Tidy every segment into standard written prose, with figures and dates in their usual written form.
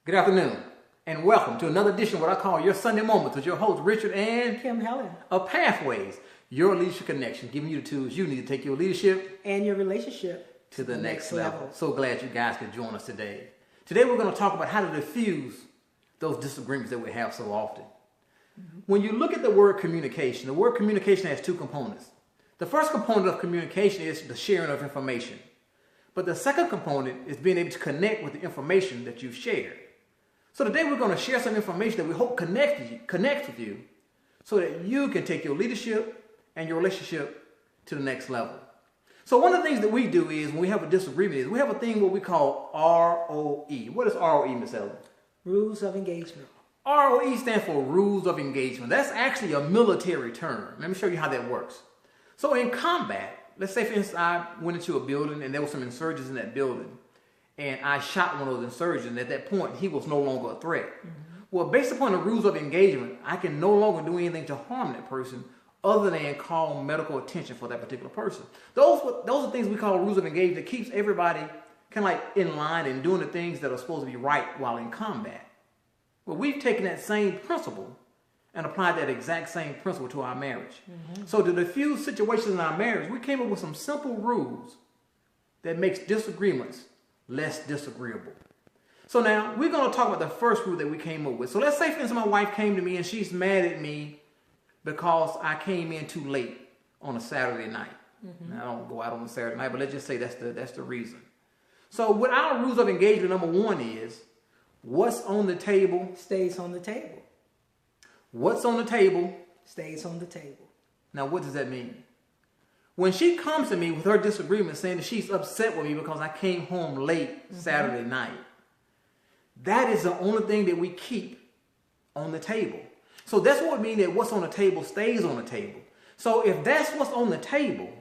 Good afternoon, and welcome to another edition of what I call your Sunday Moments with your hosts, Richard and Kim Helen. of Pathways, your leadership connection, giving you the tools you need to take your leadership And your relationship to the next level. So glad you guys could join us today. Today we're going to talk about how to diffuse those disagreements that we have so often. When you look at the word communication has two components. The first component of communication is the sharing of information. But the second component is being able to connect with the information that you've shared. So today we're going to share some information that we hope connects with you so that you can take your leadership and your relationship to the next level. So one of the things that we do is when we have a disagreement is we have a thing what we call ROE. What is ROE, Ms. Ellen? Rules of engagement. ROE stands for rules of engagement. That's actually a military term. Let me show you how that works. So in combat, let's say for instance I went into a building and there were some insurgents in that building. And I shot one of those insurgents, and at that point, he was no longer a threat. Well, based upon the rules of engagement, I can no longer do anything to harm that person other than call medical attention for that particular person. Those are things we call rules of engagement that keeps everybody kind of like in line and doing the things that are supposed to be right while in combat. Well, we've taken that same principle and applied that exact same principle to our marriage. So to diffuse situations in our marriage, we came up with some simple rules that makes disagreements less disagreeable. So now we're going to talk about the first rule that we came up with. So let's say for instance my wife came to me and she's mad at me because I came in too late on a Saturday night. Now, I don't go out on a Saturday night, but let's just say that's the reason. So with our rules of engagement, number one is what's on the table Stays on the table. What's on the table Stays on the table. Now what does that mean? When she comes to me with her disagreement saying that she's upset with me because I came home late Saturday night, that is the only thing that we keep on the table. So that's what it means that what's on the table stays on the table. So if that's what's on the table,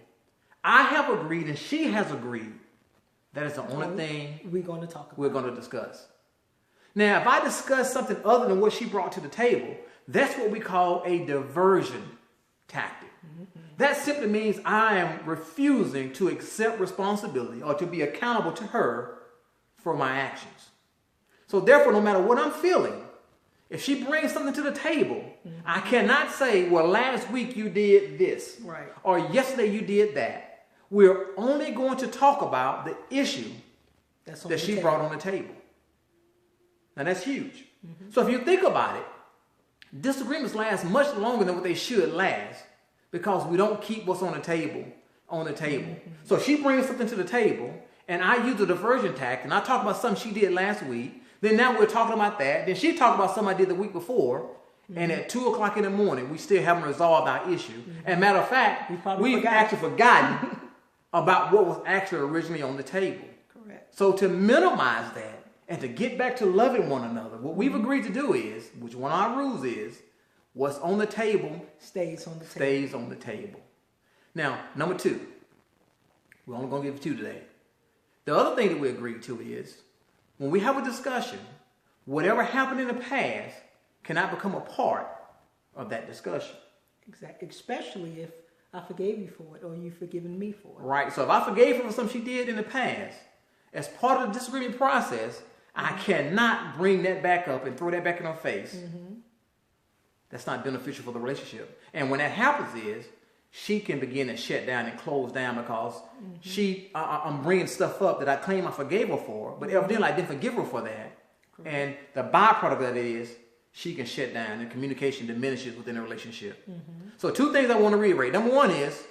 I have agreed and she has agreed that is the only thing we're going to talk about. We're going to discuss. Now, if I discuss something other than what she brought to the table, that's what we call a diversion tactic. That simply means I am refusing to accept responsibility or to be accountable to her for my actions. So therefore, no matter what I'm feeling, if she brings something to the table, I cannot say, well, last week you did this, Right. or yesterday you did that. We're only going to talk about the issue that she brought on the table. Now that's huge. So if you think about it, disagreements last much longer than what they should last because we don't keep what's on the table on the table. So she brings something to the table and I use the diversion tactic and I talk about something she did last week. Then now we're talking about that. Then she talked about something I did the week before. And at 2 o'clock in the morning, we still haven't resolved our issue. And matter of fact, we've actually forgotten about what was actually originally on the table. Correct. So to minimize that and to get back to loving one another, what we've agreed to do is, which one of our rules is, what's on the table Stays on the table. stays on the table. Now, number two, we're only going to give two today. The other thing that we agreed to is, when we have a discussion, whatever happened in the past cannot become a part of that discussion. Exactly. Especially if I forgave you for it or you've forgiven me for it. Right. So if I forgave her for something she did in the past, as part of the disagreement process, I cannot bring that back up and throw that back in her face. That's not beneficial for the relationship. And when that happens is, she can begin to shut down and close down because I'm bringing stuff up that I claim I forgave her for, but evidently I didn't forgive her for that. Correct. And the byproduct of that is she can shut down and communication diminishes within a relationship. So two things I want to reiterate. Number one is,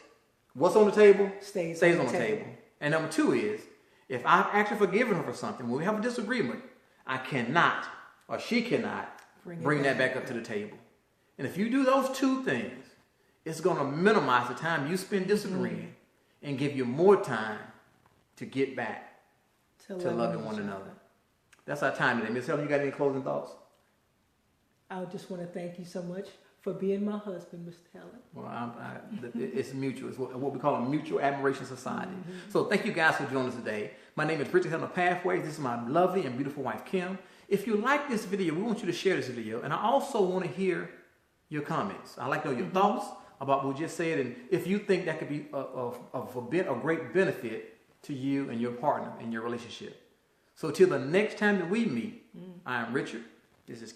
what's on the table Stays on the table. And number two is, if I've actually forgiven her for something, when we have a disagreement, I cannot or she cannot bring that back up to the table. And if you do those two things, it's going to minimize the time you spend disagreeing and give you more time to get back to loving one another. That's our time today. Ms. Helen, you got any closing thoughts? I just want to thank you so much for being my husband, Mr. Helen. Well, it's mutual. It's what we call a mutual admiration society. So thank you guys for joining us today. My name is Richard Helen of Pathways. This is my lovely and beautiful wife, Kim. If you like this video, we want you to share this video. And I also want to hear your comments. I'd like to know your thoughts about what we just said, and if you think that could be of a great benefit to you and your partner in your relationship. So till the next time that we meet, I am Richard. This is